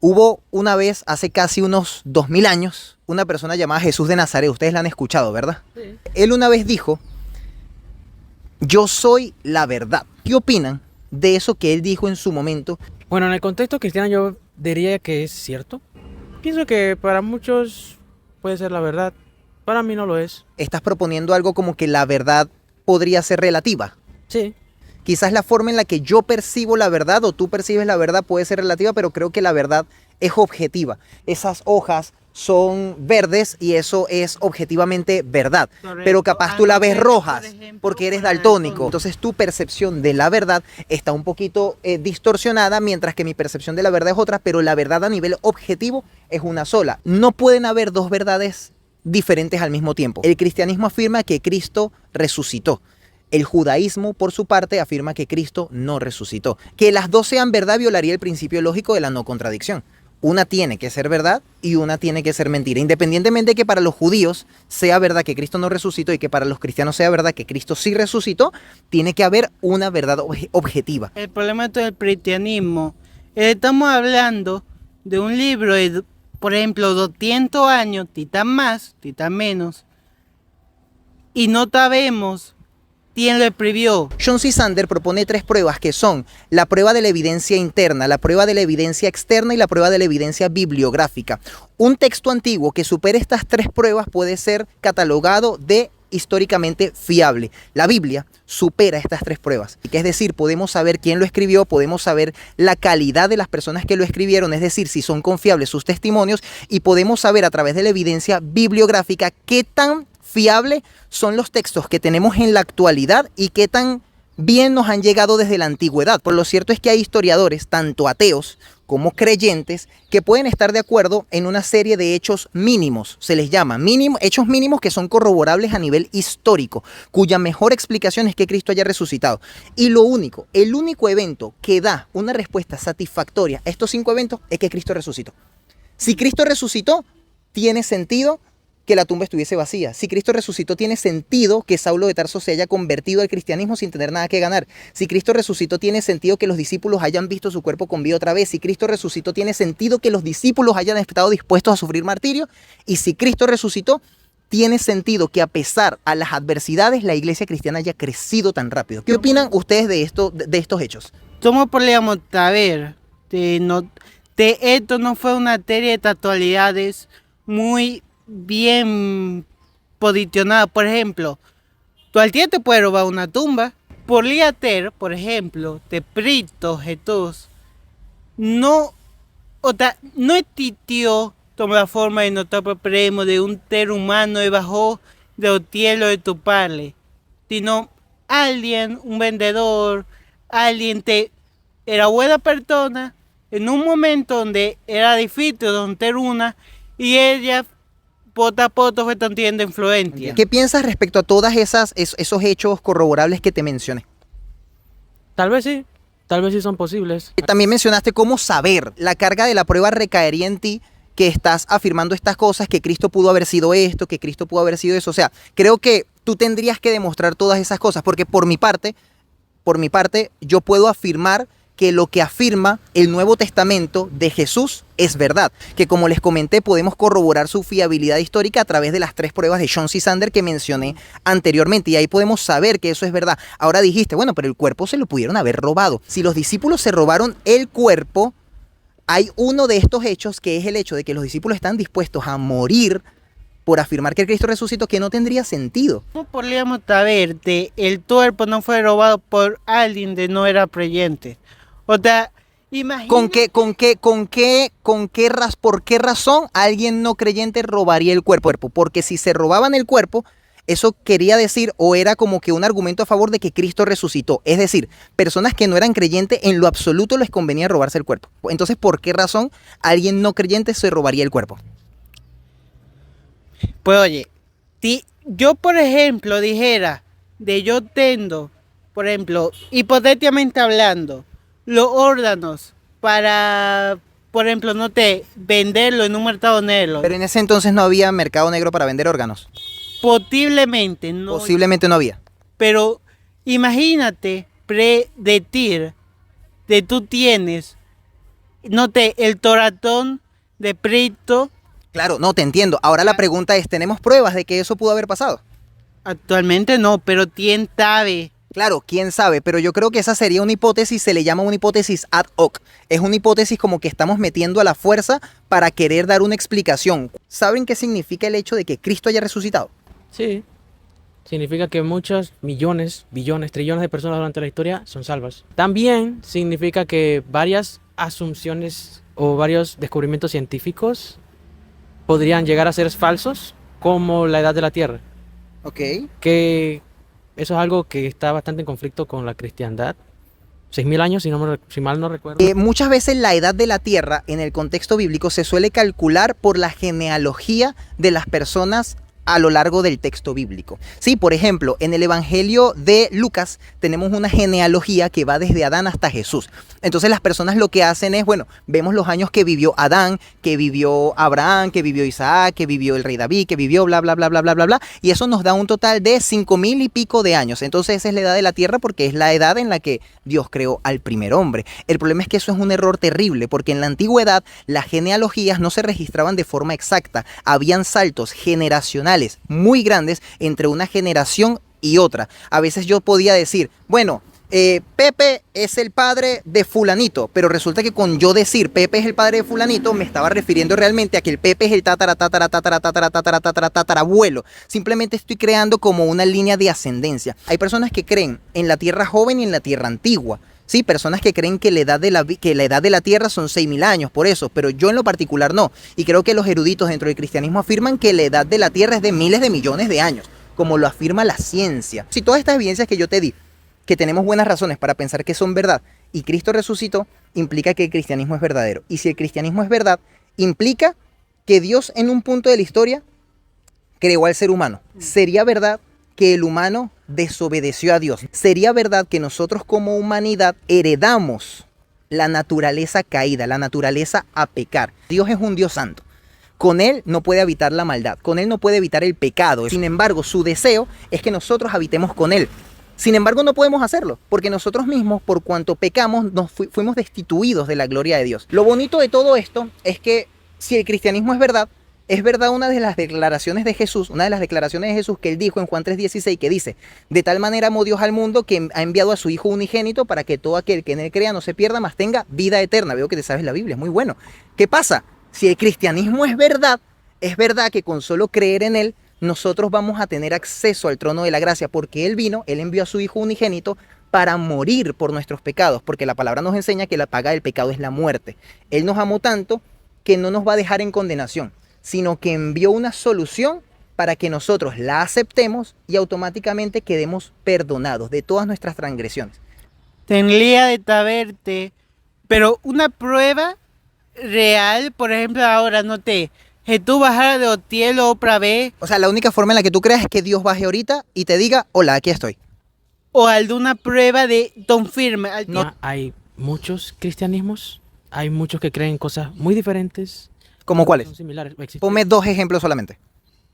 Hubo una vez, hace casi unos 2000 años, una persona llamada Jesús de Nazaret. Ustedes la han escuchado, ¿verdad? Sí. Él una vez dijo, yo soy la verdad. ¿Qué opinan de eso que él dijo en su momento? Bueno, en el contexto cristiano yo diría que es cierto. Pienso que para muchos puede ser la verdad. Para mí no lo es. Estás proponiendo algo como que la verdad podría ser relativa. Sí. Quizás la forma en la que yo percibo la verdad o tú percibes la verdad puede ser relativa, pero creo que la verdad es objetiva. Esas hojas son verdes y eso es objetivamente verdad. Correcto. Pero capaz tú la ves rojas porque eres daltónico. Entonces tu percepción de la verdad está un poquito distorsionada, mientras que mi percepción de la verdad es otra, pero la verdad a nivel objetivo es una sola. No pueden haber dos verdades diferentes al mismo tiempo. El cristianismo afirma que Cristo resucitó. El judaísmo, por su parte, afirma que Cristo no resucitó. Que las dos sean verdad violaría el principio lógico de la no contradicción. Una tiene que ser verdad y una tiene que ser mentira. Independientemente de que para los judíos sea verdad que Cristo no resucitó y que para los cristianos sea verdad que Cristo sí resucitó, tiene que haber una verdad objetiva. El problema del cristianismo, estamos hablando de un libro de, por ejemplo, 200 años, titán más, titán menos, y no sabemos quién lo escribió. John C. Sander propone 3 pruebas que son la prueba de la evidencia interna, la prueba de la evidencia externa y la prueba de la evidencia bibliográfica. Un texto antiguo que supere estas 3 pruebas puede ser catalogado de históricamente fiable. La Biblia supera estas 3 pruebas. Es decir, podemos saber quién lo escribió, podemos saber la calidad de las personas que lo escribieron, es decir, si son confiables sus testimonios, y podemos saber a través de la evidencia bibliográfica qué tan fiable son los textos que tenemos en la actualidad y qué tan bien nos han llegado desde la antigüedad. Por lo cierto es que hay historiadores, tanto ateos como creyentes, que pueden estar de acuerdo en una serie de hechos mínimos, se les llama hechos mínimos que son corroborables a nivel histórico, cuya mejor explicación es que Cristo haya resucitado. Y el único evento que da una respuesta satisfactoria a estos 5 eventos es que Cristo resucitó. Si Cristo resucitó, tiene sentido que la tumba estuviese vacía. Si Cristo resucitó, tiene sentido que Saulo de Tarso se haya convertido al cristianismo sin tener nada que ganar. Si Cristo resucitó, tiene sentido que los discípulos hayan visto su cuerpo con vida otra vez. Si Cristo resucitó, tiene sentido que los discípulos hayan estado dispuestos a sufrir martirio. Y si Cristo resucitó, tiene sentido que a pesar a las adversidades, la iglesia cristiana haya crecido tan rápido. ¿Qué opinan ustedes de estos hechos? ¿Cómo podríamos saber de esto no fue una serie de actualidades muy bien posicionada? Por ejemplo, cualquiera te puede robar una tumba. Podría ser, por ejemplo, de Cristo Jesús no existió como la forma de nosotros creemos de un ser humano debajo del cielo de tu padre, sino alguien, un vendedor, alguien que era buena persona en un momento donde era difícil donde una, y ella poco a poco fue teniendo influencia. ¿Qué piensas respecto a todas esos hechos corroborables que te mencioné? Tal vez sí son posibles. También mencionaste cómo saber. La carga de la prueba recaería en ti, que estás afirmando estas cosas, que Cristo pudo haber sido esto, que Cristo pudo haber sido eso. O sea, creo que tú tendrías que demostrar todas esas cosas, porque por mi parte, yo puedo afirmar que lo que afirma el Nuevo Testamento de Jesús es verdad, que como les comenté podemos corroborar su fiabilidad histórica a través de las 3 pruebas de John C. Sander que mencioné anteriormente, y ahí podemos saber que eso es verdad. Ahora dijiste, bueno, pero el cuerpo se lo pudieron haber robado. Si los discípulos se robaron el cuerpo, hay uno de estos hechos que es el hecho de que los discípulos están dispuestos a morir por afirmar que el Cristo resucitó, que no tendría sentido. ¿Cómo podríamos saber que el cuerpo no fue robado por alguien que no era creyente? O sea, imagínate. ¿Por qué razón alguien no creyente robaría el cuerpo? Porque si se robaban el cuerpo, eso quería decir, o era como que un argumento a favor de que Cristo resucitó. Es decir, personas que no eran creyentes en lo absoluto les convenía robarse el cuerpo. Entonces, ¿por qué razón alguien no creyente se robaría el cuerpo? Pues oye, si yo por ejemplo dijera de yo tengo, por ejemplo, hipotéticamente hablando, los órganos para, por ejemplo, venderlo en un mercado negro. Pero en ese entonces no había mercado negro para vender órganos. Posiblemente no. Posiblemente no había. Pero imagínate predecir de tú tienes note, el toratón de Prito. Claro, no, te entiendo. Ahora la pregunta es, ¿tenemos pruebas de que eso pudo haber pasado? Actualmente no, pero quién sabe. Claro, quién sabe, pero yo creo que esa sería una hipótesis, se le llama una hipótesis ad hoc. Es una hipótesis como que estamos metiendo a la fuerza para querer dar una explicación. ¿Saben qué significa el hecho de que Cristo haya resucitado? Sí, significa que muchos millones, billones, trillones de personas durante la historia son salvas. También significa que varias asunciones o varios descubrimientos científicos podrían llegar a ser falsos, como la edad de la Tierra. Ok. Que eso es algo que está bastante en conflicto con la cristiandad. 6.000 años, si mal no recuerdo. Muchas veces la edad de la Tierra en el contexto bíblico se suele calcular por la genealogía de las personas a lo largo del texto bíblico. Sí, por ejemplo, en el Evangelio de Lucas tenemos una genealogía que va desde Adán hasta Jesús. Entonces las personas lo que hacen es, bueno, vemos los años que vivió Adán, que vivió Abraham, que vivió Isaac, que vivió el rey David, que vivió bla, bla, bla, bla, bla, bla, bla, y eso nos da un total de 5.000 y pico de años. Entonces esa es la edad de la Tierra porque es la edad en la que Dios creó al primer hombre. El problema es que eso es un error terrible porque en la antigüedad las genealogías no se registraban de forma exacta. Habían saltos generacionales muy grandes entre una generación y otra. A veces yo podía decir, bueno, Pepe es el padre de fulanito, pero resulta que con yo decir Pepe es el padre de fulanito me estaba refiriendo realmente a que el Pepe es el tatarabuelo. Simplemente estoy creando como una línea de ascendencia. Hay personas que creen en la tierra joven y en la tierra antigua. Sí, personas que creen que la edad de la Tierra son 6.000 años, por eso, pero yo en lo particular no. Y creo que los eruditos dentro del cristianismo afirman que la edad de la Tierra es de miles de millones de años, como lo afirma la ciencia. Si todas estas evidencias que yo te di, que tenemos buenas razones para pensar que son verdad, y Cristo resucitó, implica que el cristianismo es verdadero. Y si el cristianismo es verdad, implica que Dios en un punto de la historia creó al ser humano. ¿Sería verdad que el humano desobedeció a Dios? ¿Sería verdad que nosotros como humanidad heredamos la naturaleza caída, la naturaleza a pecar? Dios es un Dios santo. Con Él no puede habitar la maldad, con Él no puede evitar el pecado. Sin embargo, su deseo es que nosotros habitemos con Él. Sin embargo, no podemos hacerlo, porque nosotros mismos, por cuanto pecamos, fuimos destituidos de la gloria de Dios. Lo bonito de todo esto es que si el cristianismo es verdad una de las declaraciones de Jesús, que Él dijo en Juan 3:16, que dice, de tal manera amó Dios al mundo que ha enviado a su Hijo unigénito para que todo aquel que en Él crea no se pierda, mas tenga vida eterna. Veo que te sabes la Biblia, es muy bueno. ¿Qué pasa? Si el cristianismo es verdad que con solo creer en Él, nosotros vamos a tener acceso al trono de la gracia, porque Él envió a su Hijo unigénito para morir por nuestros pecados, porque la palabra nos enseña que la paga del pecado es la muerte. Él nos amó tanto que no nos va a dejar en condenación, sino que envió una solución para que nosotros la aceptemos y automáticamente quedemos perdonados de todas nuestras transgresiones. Tendría de saberte, pero una prueba real, por ejemplo, ahora noté que tú bajaras de cielo otra vez. O sea, la única forma en la que tú creas es que Dios baje ahorita y te diga, hola, aquí estoy. O alguna prueba de confirme. No, hay muchos cristianismos, hay muchos que creen cosas muy diferentes. ¿Cómo cuáles? Son similares. Ponme 2 ejemplos solamente.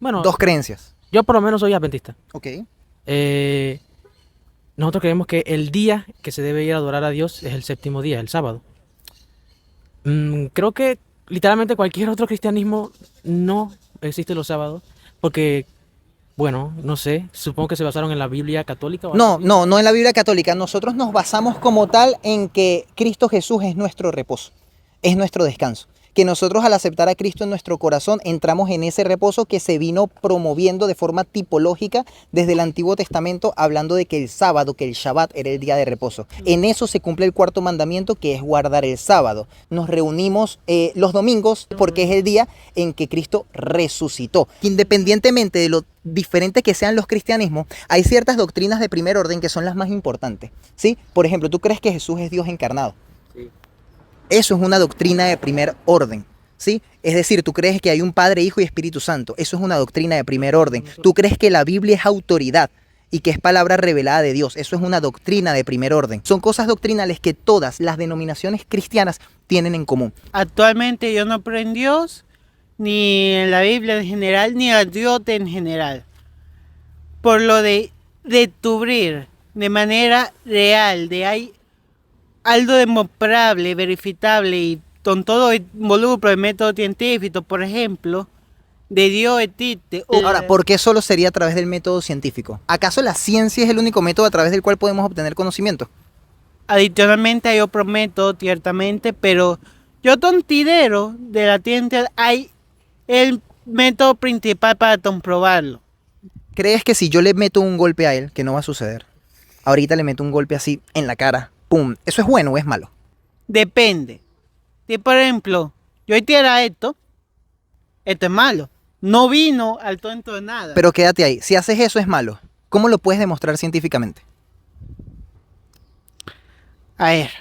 Bueno, 2 creencias. yo por lo menos soy adventista. Ok. Nosotros creemos que el día que se debe ir a adorar a Dios es el séptimo día, el sábado. Creo que literalmente cualquier otro cristianismo no existe los sábados, porque, bueno, no sé, supongo que se basaron en la Biblia católica. No en la Biblia católica. Nosotros nos basamos como tal en que Cristo Jesús es nuestro reposo, es nuestro descanso. Que nosotros al aceptar a Cristo en nuestro corazón entramos en ese reposo que se vino promoviendo de forma tipológica desde el Antiguo Testamento, hablando de que el sábado, que el Shabbat era el día de reposo. En eso se cumple el 4.º mandamiento, que es guardar el sábado. Nos reunimos los domingos porque es el día en que Cristo resucitó. Independientemente de lo diferente que sean los cristianismos, hay ciertas doctrinas de primer orden que son las más importantes, ¿sí? Por ejemplo, ¿tú crees que Jesús es Dios encarnado? Sí. Eso es una doctrina de primer orden, ¿sí? Es decir, tú crees que hay un Padre, Hijo y Espíritu Santo. Eso es una doctrina de primer orden. Tú crees que la Biblia es autoridad y que es palabra revelada de Dios. Eso es una doctrina de primer orden. Son cosas doctrinales que todas las denominaciones cristianas tienen en común. Actualmente yo no creo en Dios, ni en la Biblia en general, ni a Dios en general. Por lo de descubrir de manera real, de hay algo demostrable, verificable y con todo involucro el método científico, por ejemplo, de Dios existe. Ahora, ¿por qué solo sería a través del método científico? ¿Acaso la ciencia es el único método a través del cual podemos obtener conocimiento? Adicionalmente hay otro método, ciertamente, pero yo considero de la ciencia hay el método principal para comprobarlo. ¿Crees que si yo le meto un golpe a él, que no va a suceder, ahorita le meto un golpe así en la cara, ¡pum! ¿Eso es bueno o es malo? Depende. Si por ejemplo, yo hiciera esto es malo. No vino al tonto de nada. Pero quédate ahí, si haces eso es malo. ¿Cómo lo puedes demostrar científicamente? A ver.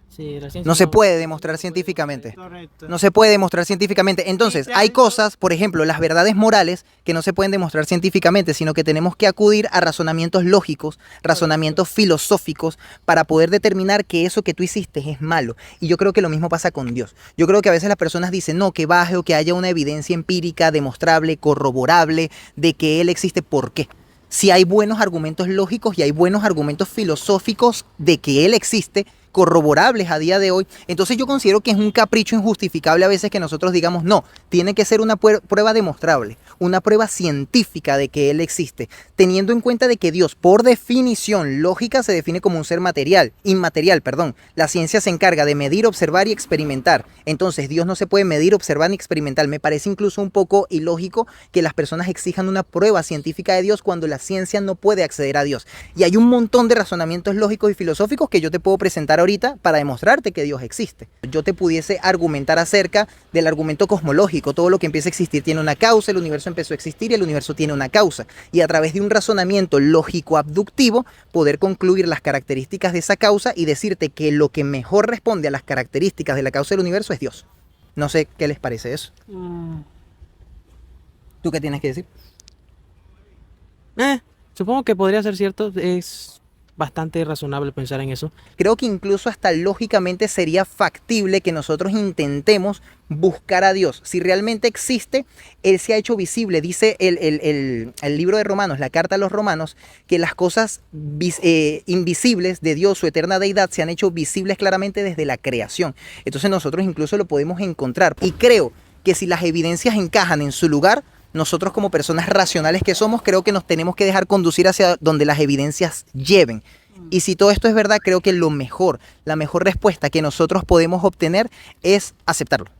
Sí, la ciencia No se puede demostrar científicamente. Correcto. No se puede demostrar científicamente. Entonces, hay cosas, por ejemplo, las verdades morales que no se pueden demostrar científicamente, sino que tenemos que acudir a razonamientos lógicos, razonamientos filosóficos, para poder determinar que eso que tú hiciste es malo. Y yo creo que lo mismo pasa con Dios. Yo creo que a veces las personas dicen, no, que baje o que haya una evidencia empírica, demostrable, corroborable, de que Él existe. ¿Por qué? Si hay buenos argumentos lógicos y hay buenos argumentos filosóficos de que Él existe, corroborables a día de hoy, entonces yo considero que es un capricho injustificable a veces que nosotros digamos, no, tiene que ser una prueba demostrable, una prueba científica de que Él existe, teniendo en cuenta de que Dios, por definición lógica, se define como un ser inmaterial. La ciencia se encarga de medir, observar y experimentar. Entonces, Dios no se puede medir, observar ni experimentar. Me parece incluso un poco ilógico que las personas exijan una prueba científica de Dios cuando la ciencia no puede acceder a Dios. Y hay un montón de razonamientos lógicos y filosóficos que yo te puedo presentar ahorita para demostrarte que Dios existe. Yo te pudiese argumentar acerca del argumento cosmológico. Todo lo que empieza a existir tiene una causa, el universo empezó a existir y el universo tiene una causa. Y a través de un razonamiento lógico-abductivo, poder concluir las características de esa causa y decirte que lo que mejor responde a las características de la causa del universo es Dios. No sé qué les parece eso. ¿Tú qué tienes que decir? Supongo que podría ser cierto. Es bastante razonable pensar en eso. Creo que incluso hasta lógicamente sería factible que nosotros intentemos buscar a Dios. Si realmente existe, Él se ha hecho visible. Dice el libro de Romanos, la carta a los Romanos, que las cosas invisibles de Dios, su eterna deidad, se han hecho visibles claramente desde la creación. Entonces nosotros incluso lo podemos encontrar. Y creo que si las evidencias encajan en su lugar, nosotros como personas racionales que somos, creo que nos tenemos que dejar conducir hacia donde las evidencias lleven. Y si todo esto es verdad, creo que la mejor respuesta que nosotros podemos obtener es aceptarlo.